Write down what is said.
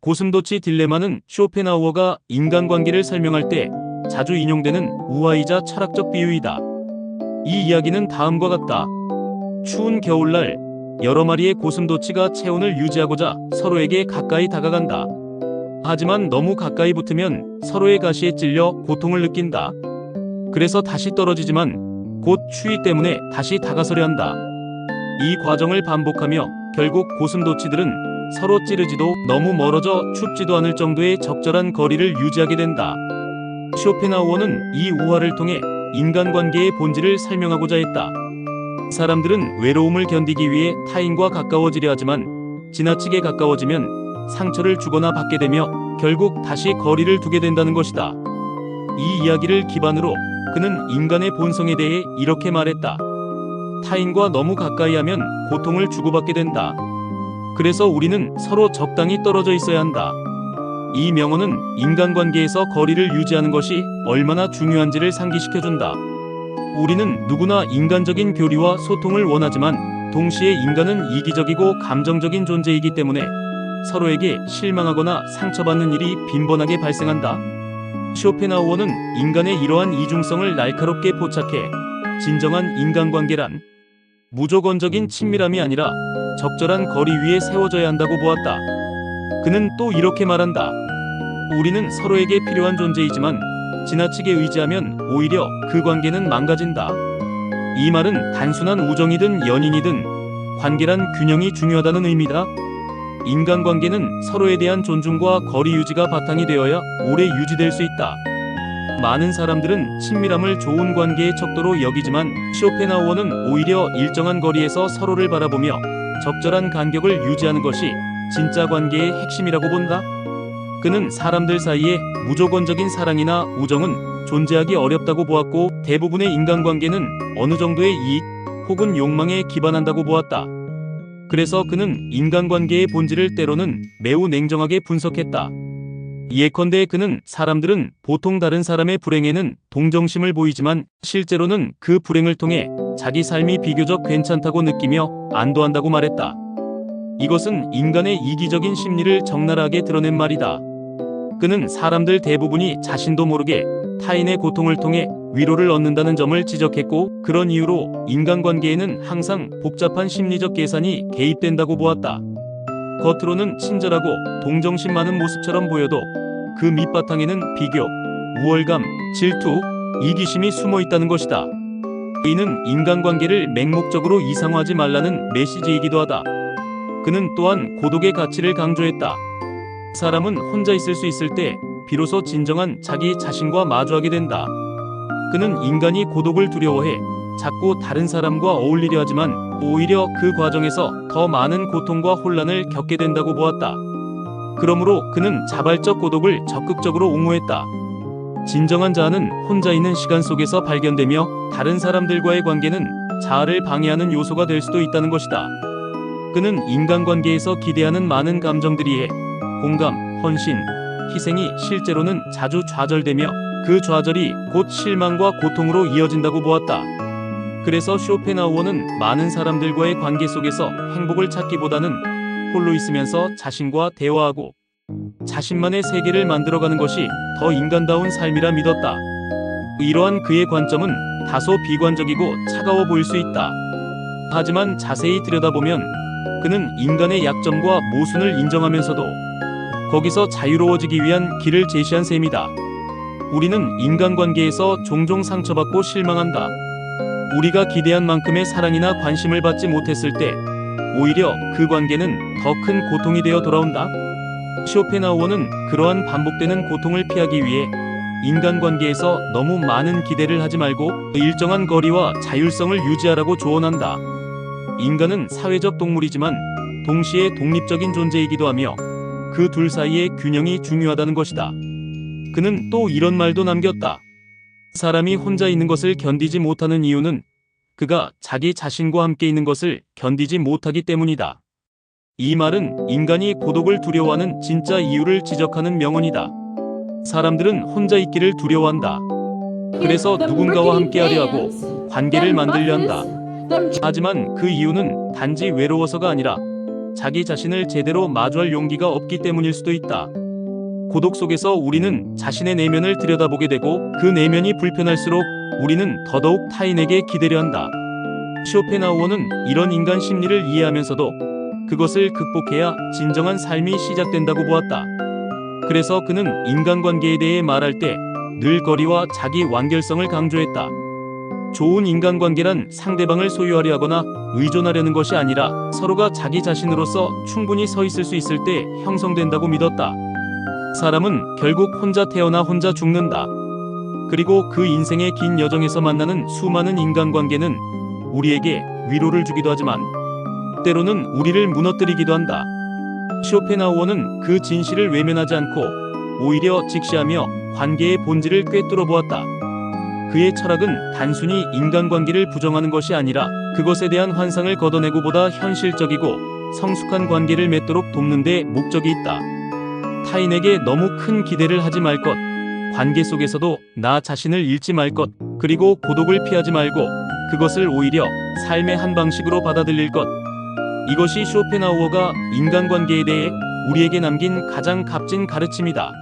고슴도치 딜레마는 쇼펜하우어가 인간관계를 설명할 때 자주 인용되는 우화이자 철학적 비유이다. 이 이야기는 다음과 같다. 추운 겨울날 여러 마리의 고슴도치가 체온을 유지하고자 서로에게 가까이 다가간다. 하지만 너무 가까이 붙으면 서로의 가시에 찔려 고통을 느낀다. 그래서 다시 떨어지지만 곧 추위 때문에 다시 다가서려 한다. 이 과정을 반복하며 결국 고슴도치들은 서로 찌르지도 너무 멀어져 춥지도 않을 정도의 적절한 거리를 유지하게 된다. 쇼펜하우어는 이 우화를 통해 인간관계의 본질을 설명하고자 했다. 사람들은 외로움을 견디기 위해 타인과 가까워지려 하지만 지나치게 가까워지면 상처를 주거나 받게 되며 결국 다시 거리를 두게 된다는 것이다. 이 이야기를 기반으로 그는 인간의 본성에 대해 이렇게 말했다. 타인과 너무 가까이 하면 고통을 주고받게 된다. 그래서 우리는 서로 적당히 떨어져 있어야 한다. 이 명언은 인간관계에서 거리를 유지하는 것이 얼마나 중요한지를 상기시켜준다. 우리는 누구나 인간적인 교류와 소통을 원하지만 동시에 인간은 이기적이고 감정적인 존재이기 때문에 서로에게 실망하거나 상처받는 일이 빈번하게 발생한다. 쇼펜하우어는 인간의 이러한 이중성을 날카롭게 포착해 진정한 인간관계란 무조건적인 친밀함이 아니라 적절한 거리 위에 세워져야 한다고 보았다. 그는 또 이렇게 말한다. 우리는 서로에게 필요한 존재이지만 지나치게 의지하면 오히려 그 관계는 망가진다. 이 말은 단순한 우정이든 연인이든 관계란 균형이 중요하다는 의미다. 인간관계는 서로에 대한 존중과 거리 유지가 바탕이 되어야 오래 유지될 수 있다. 많은 사람들은 친밀함을 좋은 관계의 척도로 여기지만 쇼펜하우어는 오히려 일정한 거리에서 서로를 바라보며 적절한 간격을 유지하는 것이 진짜 관계의 핵심이라고 본다. 그는 사람들 사이에 무조건적인 사랑이나 우정은 존재하기 어렵다고 보았고 대부분의 인간관계는 어느 정도의 이익 혹은 욕망에 기반한다고 보았다. 그래서 그는 인간관계의 본질을 때로는 매우 냉정하게 분석했다. 예컨대 그는 사람들은 보통 다른 사람의 불행에는 동정심을 보이지만 실제로는 그 불행을 통해 자기 삶이 비교적 괜찮다고 느끼며 안도한다고 말했다. 이것은 인간의 이기적인 심리를 적나라하게 드러낸 말이다. 그는 사람들 대부분이 자신도 모르게 타인의 고통을 통해 위로를 얻는다는 점을 지적했고 그런 이유로 인간관계에는 항상 복잡한 심리적 계산이 개입된다고 보았다. 겉으로는 친절하고 동정심 많은 모습처럼 보여도 그 밑바탕에는 비교, 우월감, 질투, 이기심이 숨어 있다는 것이다. 이는 인간관계를 맹목적으로 이상화하지 말라는 메시지이기도 하다. 그는 또한 고독의 가치를 강조했다. 사람은 혼자 있을 수 있을 때 비로소 진정한 자기 자신과 마주하게 된다. 그는 인간이 고독을 두려워해 자꾸 다른 사람과 어울리려 하지만 오히려 그 과정에서 더 많은 고통과 혼란을 겪게 된다고 보았다. 그러므로 그는 자발적 고독을 적극적으로 옹호했다. 진정한 자아는 혼자 있는 시간 속에서 발견되며 다른 사람들과의 관계는 자아를 방해하는 요소가 될 수도 있다는 것이다. 그는 인간관계에서 기대하는 많은 감정들이 해 공감, 헌신, 희생이 실제로는 자주 좌절되며 그 좌절이 곧 실망과 고통으로 이어진다고 보았다. 그래서 쇼펜하우어는 많은 사람들과의 관계 속에서 행복을 찾기보다는 홀로 있으면서 자신과 대화하고 자신만의 세계를 만들어가는 것이 더 인간다운 삶이라 믿었다. 이러한 그의 관점은 다소 비관적이고 차가워 보일 수 있다. 하지만 자세히 들여다보면 그는 인간의 약점과 모순을 인정하면서도 거기서 자유로워지기 위한 길을 제시한 셈이다. 우리는 인간관계에서 종종 상처받고 실망한다. 우리가 기대한 만큼의 사랑이나 관심을 받지 못했을 때 오히려 그 관계는 더 큰 고통이 되어 돌아온다. 쇼펜하우어는 그러한 반복되는 고통을 피하기 위해 인간관계에서 너무 많은 기대를 하지 말고 일정한 거리와 자율성을 유지하라고 조언한다. 인간은 사회적 동물이지만 동시에 독립적인 존재이기도 하며 그 둘 사이의 균형이 중요하다는 것이다. 그는 또 이런 말도 남겼다. 사람이 혼자 있는 것을 견디지 못하는 이유는 그가 자기 자신과 함께 있는 것을 견디지 못하기 때문이다. 이 말은 인간이 고독을 두려워하는 진짜 이유를 지적하는 명언이다. 사람들은 혼자 있기를 두려워한다. 그래서 누군가와 함께하려 하고 관계를 만들려 한다. 하지만 그 이유는 단지 외로워서가 아니라 자기 자신을 제대로 마주할 용기가 없기 때문일 수도 있다. 고독 속에서 우리는 자신의 내면을 들여다보게 되고 그 내면이 불편할수록 우리는 더더욱 타인에게 기대려 한다. 쇼펜하우어는 이런 인간 심리를 이해하면서도 그것을 극복해야 진정한 삶이 시작된다고 보았다. 그래서 그는 인간관계에 대해 말할 때 늘 거리와 자기 완결성을 강조했다. 좋은 인간관계란 상대방을 소유하려 하거나 의존하려는 것이 아니라 서로가 자기 자신으로서 충분히 서 있을 수 있을 때 형성된다고 믿었다. 사람은 결국 혼자 태어나 혼자 죽는다. 그리고 그 인생의 긴 여정에서 만나는 수많은 인간관계는 우리에게 위로를 주기도 하지만 때로는 우리를 무너뜨리기도 한다. 쇼펜하우어는 그 진실을 외면하지 않고 오히려 직시하며 관계의 본질을 꿰뚫어 보았다. 그의 철학은 단순히 인간관계를 부정하는 것이 아니라 그것에 대한 환상을 걷어내고 보다 현실적이고 성숙한 관계를 맺도록 돕는 데 목적이 있다. 타인에게 너무 큰 기대를 하지 말 것, 관계 속에서도 나 자신을 잃지 말 것, 그리고 고독을 피하지 말고 그것을 오히려 삶의 한 방식으로 받아들일 것. 이것이 쇼펜하우어가 인간관계에 대해 우리에게 남긴 가장 값진 가르침이다.